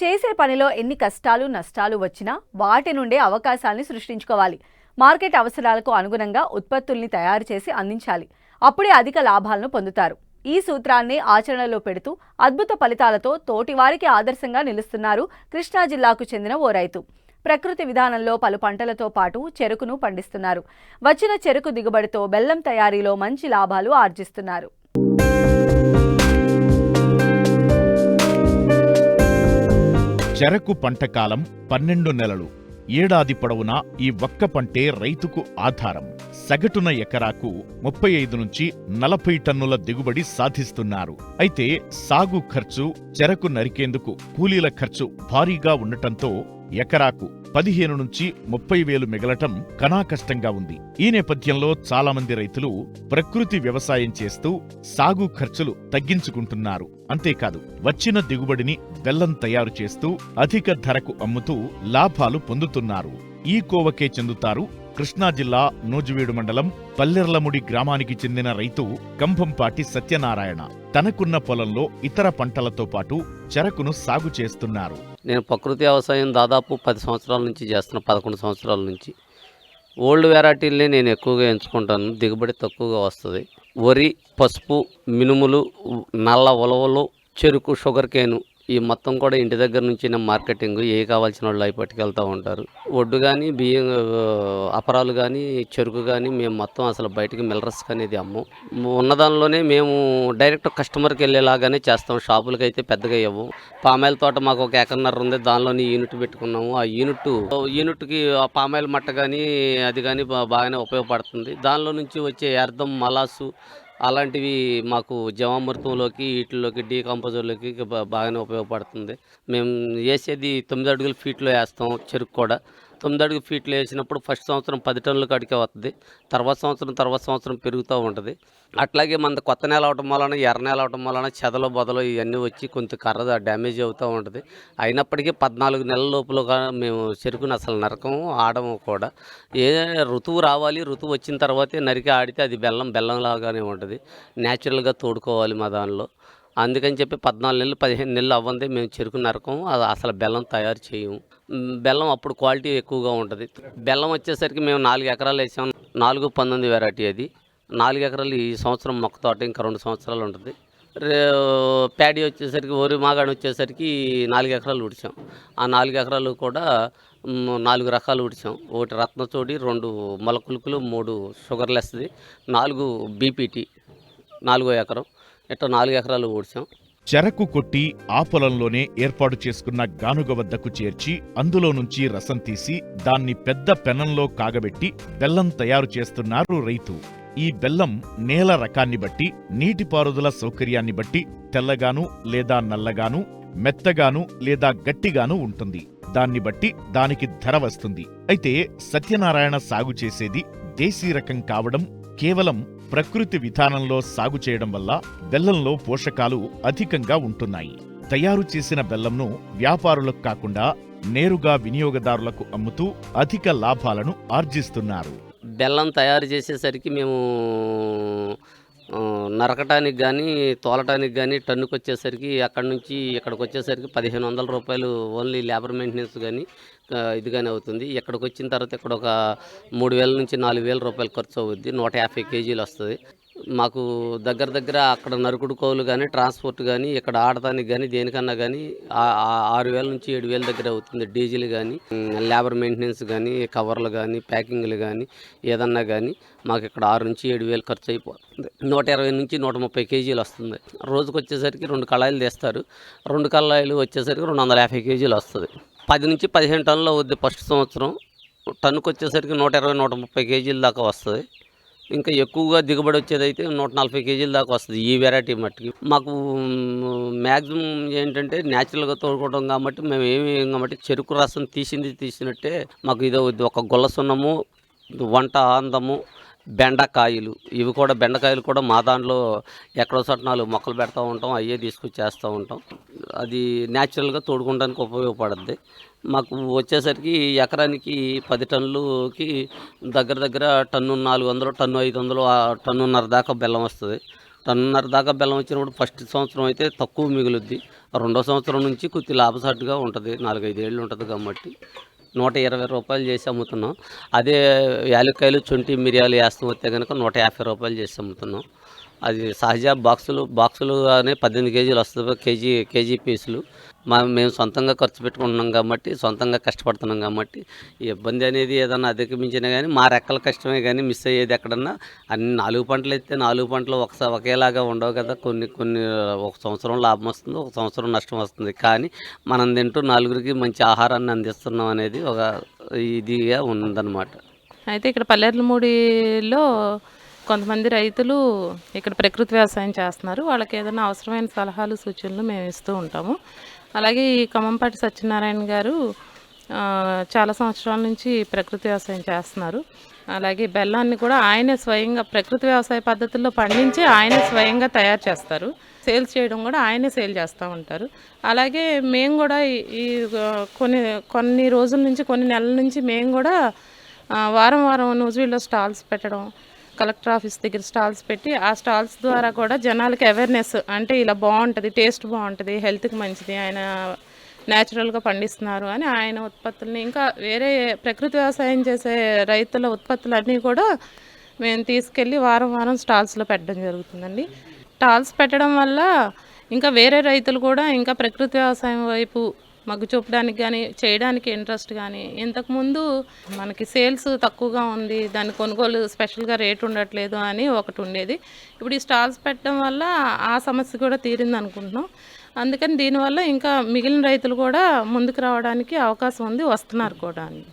చేసే పనిలో ఎన్ని కష్టాలు నష్టాలు వచ్చినా వాటి నుండే అవకాశాలను సృష్టించుకోవాలి. మార్కెట్ అవసరాలకు అనుగుణంగా ఉత్పత్తుల్ని తయారు చేసి అందించాలి. అప్పుడే అధిక లాభాలను పొందుతారు. ఈ సూత్రాన్ని ఆచరణలో పెడుతూ అద్భుత ఫలితాలతో తోటివారికి ఆదర్శంగా నిలుస్తున్నారు కృష్ణా జిల్లాకు చెందిన ఓ రైతు. ప్రకృతి విధానంలో పలు పంటలతో పాటు చెరుకును పండిస్తున్నారు. వచ్చిన చెరుకు దిగుబడితో బెల్లం తయారీలో మంచి లాభాలు ఆర్జిస్తున్నారు. చెరకు పంట కాలం 12 నెలలు. ఏడాది పొడవునా ఈ ఒక్క పంటే రైతుకు ఆధారం. సగటున ఎకరాకు 35 నుంచి 40 టన్నుల దిగుబడి సాధిస్తున్నారు. అయితే సాగు ఖర్చు, చెరకు నరికేందుకు కూలీల ఖర్చు భారీగా ఉండటంతో ఎకరాకు 15 నుంచి 30 వేలు మిగలటం కనాకష్టంగా ఉంది. ఈ నేపథ్యంలో చాలా మంది రైతులు ప్రకృతి వ్యవసాయం చేస్తూ సాగు ఖర్చులు తగ్గించుకుంటున్నారు. అంతేకాదు, వచ్చిన దిగుబడిని బెల్లం తయారు చేస్తూ అధిక ధరకు అమ్ముతూ లాభాలు పొందుతున్నారు. ఈ కోవకే చెందుతారు కృష్ణా జిల్లా నూజివీడు మండలం పల్లెర్లముడి గ్రామానికి చెందిన రైతు కంభంపాటి సత్యనారాయణ. తనకున్న పొలంలో ఇతర పంటలతో పాటు చెరకును సాగు చేస్తున్నారు. నేను ప్రకృతి వ్యవసాయం దాదాపు 10 సంవత్సరాల నుంచి చేస్తున్నా, 11 సంవత్సరాల నుంచి. ఓల్డ్ వెరైటీలనే నేను ఎక్కువగా ఎంచుకుంటాను, దిగుబడి తక్కువగా వస్తుంది. వరి, పసుపు, మినుములు, నల్ల ఉలవలు, చెరుకు, షుగర్ కేను ఈ మొత్తం కూడా ఇంటి దగ్గర నుంచి మార్కెటింగ్ ఏ కావాల్సిన వాళ్ళు అవి పట్టుకెళ్తూ ఉంటారు. ఒడ్డు కానీ, బియ్యం, అపరాలు కానీ, చెరుకు కానీ మేము మొత్తం అసలు బయటికి మిల్లర్స్ అనేది అమ్మం. ఉన్నదానిలోనే మేము డైరెక్ట్ కస్టమర్కి వెళ్ళేలాగానే చేస్తాం. షాపులకి అయితే పెద్దగా ఇవ్వం. పామాయిల్ తోట మాకు 1 ఎకరన్నర ఉంది, దానిలోని యూనిట్ పెట్టుకున్నాము. ఆ యూనిట్కి ఆ పామాయిల్ మట్ట కానీ అది కానీ బాగానే ఉపయోగపడుతుంది. దానిలో నుంచి వచ్చే అర్థం, మలాసు అలాంటివి మాకు జీవామృతంలోకి, వీటిలోకి, డీకంపోజర్లోకి బాగానే ఉపయోగపడుతుంది. మేము వేసేది 9 అడుగుల ఫీట్లో వేస్తాం. చెరుకు కూడా 9 అడుగుల ఫీట్లో వేసినప్పుడు ఫస్ట్ సంవత్సరం 10 టన్నుల కాడికే వస్తుంది. తర్వాత సంవత్సరం పెరుగుతూ ఉంటుంది. అట్లాగే మన కొత్త నేల అవటం వలన, ఎర్ర నేల అవటం వలన చెదలు బొదలు ఇవన్నీ వచ్చి కొంత కర్ర డ్యామేజ్ అవుతూ ఉంటుంది. అయినప్పటికీ 14 నెలల లోపల మేము చెరుకుని అసలు నరకము, ఆడము కూడా. ఏ ఋతువు రావాలి, ఋతువు వచ్చిన తర్వాతే నరికి ఆడితే అది బెల్లంలాగానే ఉంటుంది. న్యాచురల్గా తోడుకోవాలి మా దానిలో. అందుకని చెప్పి 14 నెలలు 15 నెలలు అవ్వందే మేము చెరుకు నరకము, అది అసలు బెల్లం తయారు చేయము. బెల్లం అప్పుడు క్వాలిటీ ఎక్కువగా ఉంటుంది. బెల్లం వచ్చేసరికి మేము 4 ఎకరాలు వేసాము. 4-19 వెరైటీ అది. 4 ఎకరాలు ఈ సంవత్సరం మొక్క తోట ఇంకా 2 సంవత్సరాలు ఉంటుంది. ప్యాడీ వచ్చేసరికి, వరి మాగాడి వచ్చేసరికి 4 ఎకరాలు ఉడిచాం. ఆ 4 ఎకరాలు కూడా 4 రకాలు ఉడిచాం. 1 రత్నచోడి, 2 మొలకులుకులు, 3 షుగర్లెస్ది, 4 బీపీటీ, 4 ఎకరం, ఇట్లా 4 ఎకరాలు ఊడ్చాం. చెరకు కొట్టి ఆ పొలంలోనే ఏర్పాటు చేసుకున్న గానుగ వద్దకు చేర్చి అందులో నుంచి రసం తీసి దాన్ని పెద్ద పెనంలో కాగబెట్టి బెల్లం తయారు చేస్తున్నారు రైతు. ఈ బెల్లం నేల రకాన్ని బట్టి, నీటిపారుదల సౌకర్యాన్ని బట్టి తెల్లగాను లేదా నల్లగాను, మెత్తగాను లేదా గట్టిగాను ఉంటుంది. దాన్ని బట్టి దానికి ధర వస్తుంది. అయితే సత్యనారాయణ సాగు చేసేది దేశీ రకం కావడం, కేవలం ప్రకృతి విధానంలో సాగు చేయడం వల్ల బెల్లంలో పోషకాలు అధికంగా ఉంటున్నాయి. తయారు చేసిన బెల్లంను వ్యాపారులకు కాకుండా నేరుగా వినియోగదారులకు అమ్ముతూ అధిక లాభాలను ఆర్జిస్తున్నారు. బెల్లం తయారు చేసేసరికి మేము నరకటానికి కానీ, తోలటానికి కానీ టన్నుకు వచ్చేసరికి అక్కడి నుంచి ఇక్కడికి వచ్చేసరికి 1500 రూపాయలు ఓన్లీ లేబర్ మెయింటెనెన్స్ కానీ ఇది కానీ అవుతుంది. ఇక్కడికి వచ్చిన తర్వాత ఇక్కడ ఒక 3000 నుంచి 4000 రూపాయలు ఖర్చు అవుద్ది. 150 కేజీలు వస్తుంది మాకు. దగ్గర అక్కడ నరుకుడు కోలు కానీ, ట్రాన్స్పోర్ట్ కానీ, ఇక్కడ ఆడటానికి కానీ, దేనికన్నా కానీ 6000 నుంచి 7000 దగ్గర అవుతుంది. డీజిల్ కానీ, లేబర్ మెయింటెనెన్స్ కానీ, కవర్లు కానీ, ప్యాకింగ్లు కానీ, ఏదన్నా కానీ మాకు ఇక్కడ 6 నుంచి 7000 ఖర్చు అయిపోతుంది. 120 నుంచి 130 కేజీలు వస్తుంది. రోజుకు వచ్చేసరికి 2 కళాయిలు తీస్తారు. 2 కళాయిలు వచ్చేసరికి 250 కేజీలు వస్తుంది. 10 నుంచి 15 టన్నులు అవుద్ది ఫస్ట్ సంవత్సరం. టన్నుకు వచ్చేసరికి 120-130 కేజీల దాకా వస్తుంది. ఇంకా ఎక్కువగా దిగుబడి వచ్చేదైతే 140 కేజీల దాకా వస్తుంది ఈ వెరైటీ మట్టికి. మాకు మ్యాక్సిమం ఏంటంటే న్యాచురల్గా తోడుకోవడం కాబట్టి మేము ఏమి కాబట్టి చెరుకు రసం తీసినట్టే మాకు ఇదో ఒక గొల్ల సున్నము, వంట ఆందము, బెండకాయలు. బెండకాయలు కూడా మా దాంట్లో ఎక్కడో చోట 4 మొక్కలు పెడతా ఉంటాం, అయ్యే తీసుకొచ్చి చేస్తూ ఉంటాం. అది న్యాచురల్గా తోడుకోవడానికి ఉపయోగపడుద్ది. మాకు వచ్చేసరికి ఎకరానికి 10 టన్నులకి దగ్గర టన్ను 400, టన్ను 500, టన్నున్నర దాకా బెల్లం వస్తుంది. టన్నున్నర దాకా బెల్లం వచ్చినప్పుడు ఫస్ట్ సంవత్సరం అయితే తక్కువ మిగులుద్ది. రెండో సంవత్సరం నుంచి కొద్ది లాభసాటిగా ఉంటుంది. 4-5 ఏళ్ళు ఉంటుంది కాబట్టి 120 రూపాయలు చేసి అమ్ముతున్నాం. అదే యాలక్కాయలు, శొంఠి, మిరియాలు వేస్తాం వస్తే కనుక 150 రూపాయలు చేసి అమ్ముతున్నాం. అది సహజ బాక్సులుగానే 18 కేజీలు వస్తుంది. కేజీ పీసులు మేము సొంతంగా ఖర్చు పెట్టుకుంటున్నాం కాబట్టి, సొంతంగా కష్టపడుతున్నాం కాబట్టి ఈ ఇబ్బంది అనేది ఏదన్నా అధిగమించినా కానీ మా రెక్కల కష్టమే కానీ మిస్ అయ్యేది ఎక్కడన్నా. అన్ని 4 పంటలు అయితే 4 పంటలు ఒకేలాగా ఉండవు కదా. కొన్ని ఒక సంవత్సరం లాభం వస్తుంది, ఒక సంవత్సరం నష్టం వస్తుంది. కానీ మనం తింటూ నలుగురికి మంచి ఆహారాన్ని అందిస్తున్నాం అనేది ఒక ఇదిగా ఉందన్నమాట. అయితే ఇక్కడ పల్లెర్లమూడిలో కొంతమంది రైతులు ఇక్కడ ప్రకృతి వ్యవసాయం చేస్తున్నారు. వాళ్ళకి ఏదైనా అవసరమైన సలహాలు, సూచనలు మేము ఇస్తూ ఉంటాము. అలాగే ఈ ఖమ్మంపాటి సత్యనారాయణ గారు చాలా సంవత్సరాల నుంచి ప్రకృతి వ్యవసాయం చేస్తున్నారు. అలాగే బెల్లాన్ని కూడా ఆయనే స్వయంగా ప్రకృతి వ్యవసాయ పద్ధతుల్లో పండించి ఆయనే స్వయంగా తయారు చేస్తారు. సేల్స్ చేయడం కూడా ఆయనే సేల్ చేస్తూ ఉంటారు. అలాగే మేము కూడా ఈ కొన్ని రోజుల నుంచి, కొన్ని నెలల నుంచి మేము కూడా వారం నూజివీడులో స్టాల్స్ పెట్టడం, కలెక్టర్ ఆఫీస్ దగ్గర స్టాల్స్ పెట్టి ఆ స్టాల్స్ ద్వారా కూడా జనాలకి అవేర్నెస్, అంటే ఇలా బాగుంటుంది, టేస్ట్ బాగుంటుంది, హెల్త్కి మంచిది, ఆయన న్యాచురల్గా పండిస్తున్నారు అని ఆయన ఉత్పత్తుల్ని, ఇంకా వేరే ప్రకృతి వ్యవసాయం చేసే రైతుల ఉత్పత్తులన్నీ కూడా మేము తీసుకెళ్ళి వారం స్టాల్స్లో పెట్టడం జరుగుతుందండి. స్టాల్స్ పెట్టడం వల్ల ఇంకా వేరే రైతులు కూడా ఇంకా ప్రకృతి వ్యవసాయం వైపు మగ్గు చూపడానికి కానీ, చేయడానికి ఇంట్రెస్ట్ కానీ, ఇంతకుముందు మనకి సేల్స్ తక్కువగా ఉంది, దాని కొనుగోలు స్పెషల్గా రేట్ ఉండట్లేదు అని ఒకటి ఉండేది. ఇప్పుడు ఈ స్టాల్స్ పెట్టడం వల్ల ఆ సమస్య కూడా తీరింది అనుకుంటున్నాం. అందుకని దీనివల్ల ఇంకా మిగిలిన రైతులు కూడా ముందుకు రావడానికి అవకాశం ఉంది, వస్తున్నారు కూడా అండి.